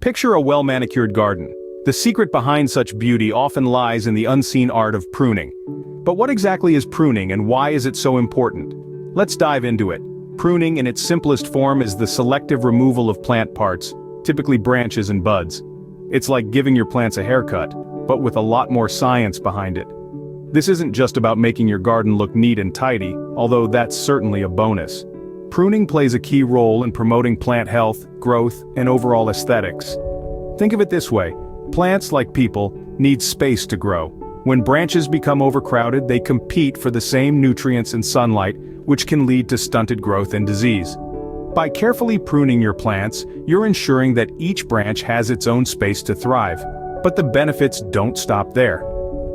Picture a well-manicured garden. The secret behind such beauty often lies in the unseen art of pruning. But what exactly is pruning and why is it so important? Let's dive into it. Pruning in its simplest form is the selective removal of plant parts, typically branches and buds. It's like giving your plants a haircut, but with a lot more science behind it. This isn't just about making your garden look neat and tidy, although that's certainly a bonus. Pruning plays a key role in promoting plant health, growth, and overall aesthetics. Think of it this way, plants, like people, need space to grow. When branches become overcrowded, they compete for the same nutrients and sunlight, which can lead to stunted growth and disease. By carefully pruning your plants, you're ensuring that each branch has its own space to thrive. But the benefits don't stop there.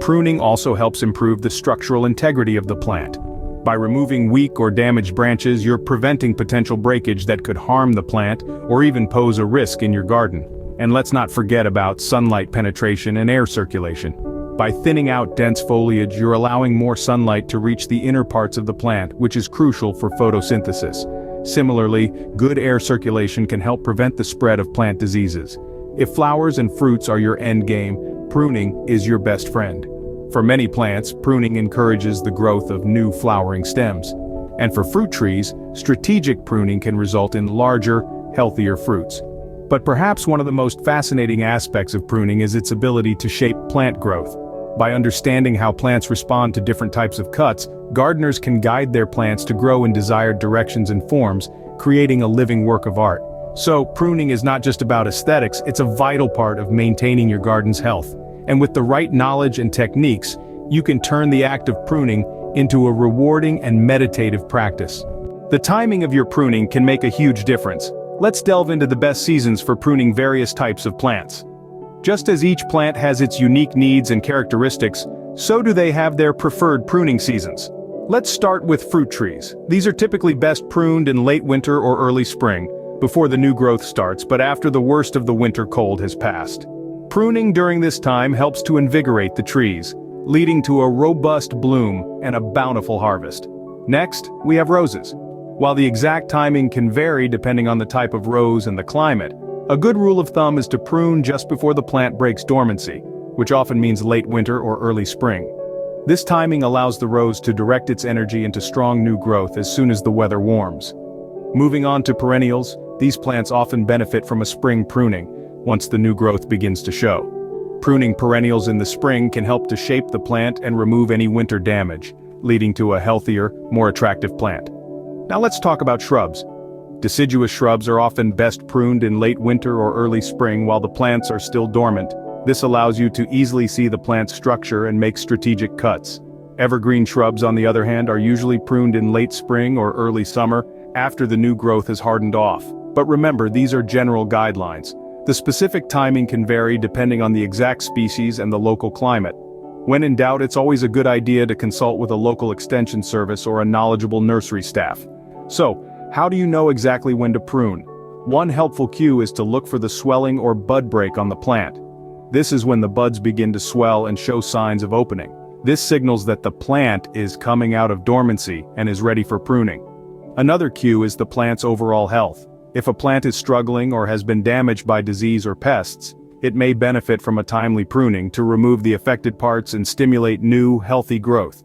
Pruning also helps improve the structural integrity of the plant. By removing weak or damaged branches, you're preventing potential breakage that could harm the plant or even pose a risk in your garden. And let's not forget about sunlight penetration and air circulation. By thinning out dense foliage, you're allowing more sunlight to reach the inner parts of the plant, which is crucial for photosynthesis. Similarly, good air circulation can help prevent the spread of plant diseases. If flowers and fruits are your end game, pruning is your best friend. For many plants, pruning encourages the growth of new flowering stems. And for fruit trees, strategic pruning can result in larger, healthier fruits. But perhaps one of the most fascinating aspects of pruning is its ability to shape plant growth. By understanding how plants respond to different types of cuts, gardeners can guide their plants to grow in desired directions and forms, creating a living work of art. So, pruning is not just about aesthetics, it's a vital part of maintaining your garden's health. And with the right knowledge and techniques, you can turn the act of pruning into a rewarding and meditative practice. The timing of your pruning can make a huge difference. Let's delve into the best seasons for pruning various types of plants. Just as each plant has its unique needs and characteristics, so do they have their preferred pruning seasons. Let's start with fruit trees. These are typically best pruned in late winter or early spring, before the new growth starts but after the worst of the winter cold has passed. Pruning during this time helps to invigorate the trees, leading to a robust bloom and a bountiful harvest. Next, we have roses. While the exact timing can vary depending on the type of rose and the climate, a good rule of thumb is to prune just before the plant breaks dormancy, which often means late winter or early spring. This timing allows the rose to direct its energy into strong new growth as soon as the weather warms. Moving on to perennials, these plants often benefit from a spring pruning, once the new growth begins to show. Pruning perennials in the spring can help to shape the plant and remove any winter damage, leading to a healthier, more attractive plant. Now let's talk about shrubs. Deciduous shrubs are often best pruned in late winter or early spring while the plants are still dormant. This allows you to easily see the plant's structure and make strategic cuts. Evergreen shrubs, on the other hand, are usually pruned in late spring or early summer, after the new growth has hardened off. But remember, these are general guidelines. The specific timing can vary depending on the exact species and the local climate. When in doubt, it's always a good idea to consult with a local extension service or a knowledgeable nursery staff. So, how do you know exactly when to prune? One helpful cue is to look for the swelling or bud break on the plant. This is when the buds begin to swell and show signs of opening. This signals that the plant is coming out of dormancy and is ready for pruning. Another cue is the plant's overall health. If a plant is struggling or has been damaged by disease or pests, it may benefit from a timely pruning to remove the affected parts and stimulate new, healthy growth.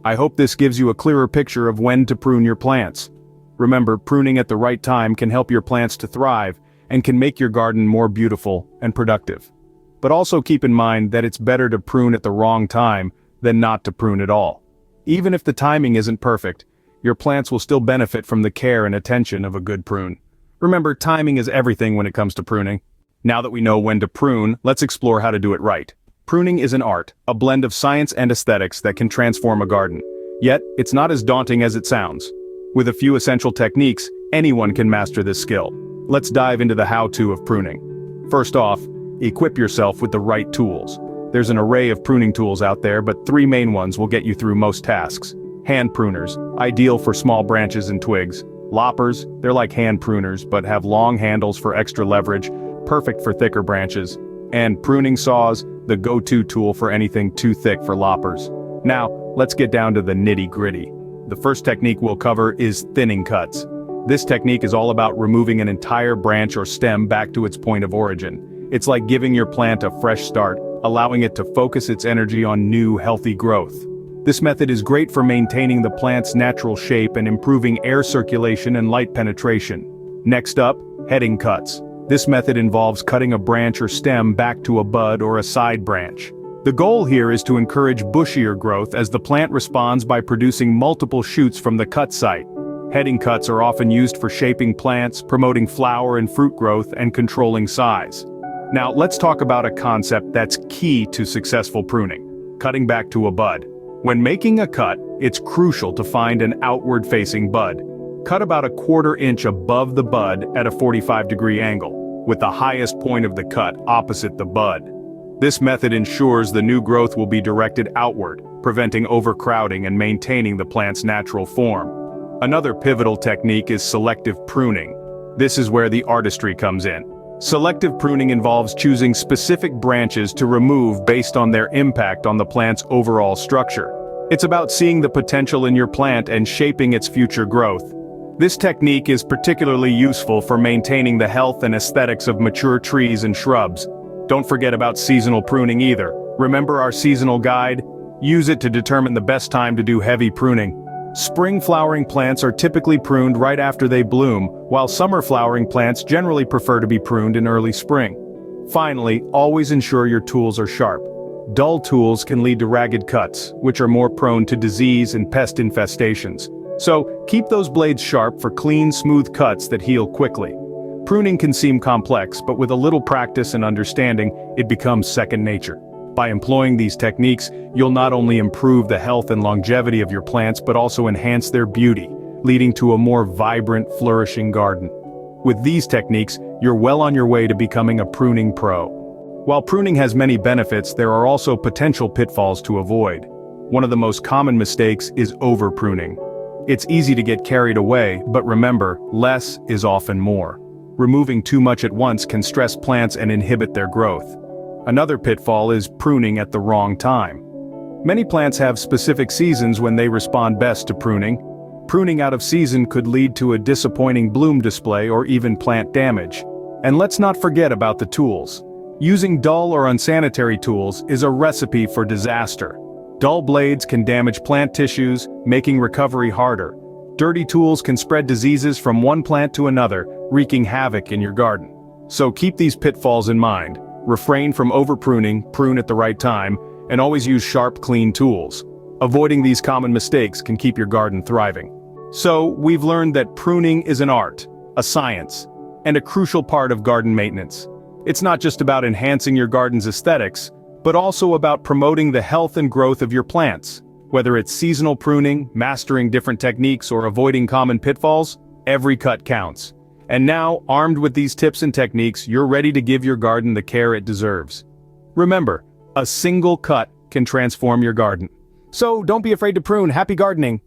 I hope this gives you a clearer picture of when to prune your plants. Remember, pruning at the right time can help your plants to thrive and can make your garden more beautiful and productive. But also keep in mind that it's better to prune at the wrong time than not to prune at all. Even if the timing isn't perfect, your plants will still benefit from the care and attention of a good prune. Remember, timing is everything when it comes to pruning. Now that we know when to prune, let's explore how to do it right. Pruning is an art, a blend of science and aesthetics that can transform a garden. Yet, it's not as daunting as it sounds. With a few essential techniques, anyone can master this skill. Let's dive into the how-to of pruning. First off, equip yourself with the right tools. There's an array of pruning tools out there, but 3 main ones will get you through most tasks. Hand pruners, ideal for small branches and twigs. Loppers, they're like hand pruners but have long handles for extra leverage, perfect for thicker branches. And pruning saws, the go-to tool for anything too thick for loppers. Now, let's get down to the nitty-gritty. The first technique we'll cover is thinning cuts. This technique is all about removing an entire branch or stem back to its point of origin. It's like giving your plant a fresh start, allowing it to focus its energy on new, healthy growth. This method is great for maintaining the plant's natural shape and improving air circulation and light penetration. Next up, heading cuts. This method involves cutting a branch or stem back to a bud or a side branch. The goal here is to encourage bushier growth as the plant responds by producing multiple shoots from the cut site. Heading cuts are often used for shaping plants, promoting flower and fruit growth, and controlling size. Now, let's talk about a concept that's key to successful pruning: cutting back to a bud. When making a cut, it's crucial to find an outward-facing bud. Cut about 1/4 inch above the bud at a 45-degree angle, with the highest point of the cut opposite the bud. This method ensures the new growth will be directed outward, preventing overcrowding and maintaining the plant's natural form. Another pivotal technique is selective pruning. This is where the artistry comes in. Selective pruning involves choosing specific branches to remove based on their impact on the plant's overall structure. It's about seeing the potential in your plant and shaping its future growth. This technique is particularly useful for maintaining the health and aesthetics of mature trees and shrubs. Don't forget about seasonal pruning either. Remember our seasonal guide? Use it to determine the best time to do heavy pruning. Spring flowering plants are typically pruned right after they bloom, while summer flowering plants generally prefer to be pruned in early spring. Finally, always ensure your tools are sharp. Dull tools can lead to ragged cuts, which are more prone to disease and pest infestations. So, keep those blades sharp for clean, smooth cuts that heal quickly. Pruning can seem complex, but with a little practice and understanding, it becomes second nature. By employing these techniques, you'll not only improve the health and longevity of your plants but also enhance their beauty, leading to a more vibrant, flourishing garden. With these techniques, you're well on your way to becoming a pruning pro. While pruning has many benefits, there are also potential pitfalls to avoid. One of the most common mistakes is over-pruning. It's easy to get carried away, but remember, less is often more. Removing too much at once can stress plants and inhibit their growth. Another pitfall is pruning at the wrong time. Many plants have specific seasons when they respond best to pruning. Pruning out of season could lead to a disappointing bloom display or even plant damage. And let's not forget about the tools. Using dull or unsanitary tools is a recipe for disaster. Dull blades can damage plant tissues, making recovery harder. Dirty tools can spread diseases from one plant to another, wreaking havoc in your garden. So keep these pitfalls in mind. Refrain from over-pruning, prune at the right time, and always use sharp, clean tools. Avoiding these common mistakes can keep your garden thriving. So, we've learned that pruning is an art, a science, and a crucial part of garden maintenance. It's not just about enhancing your garden's aesthetics, but also about promoting the health and growth of your plants. Whether it's seasonal pruning, mastering different techniques, or avoiding common pitfalls, every cut counts. And now, armed with these tips and techniques, you're ready to give your garden the care it deserves. Remember, a single cut can transform your garden. So don't be afraid to prune. Happy gardening!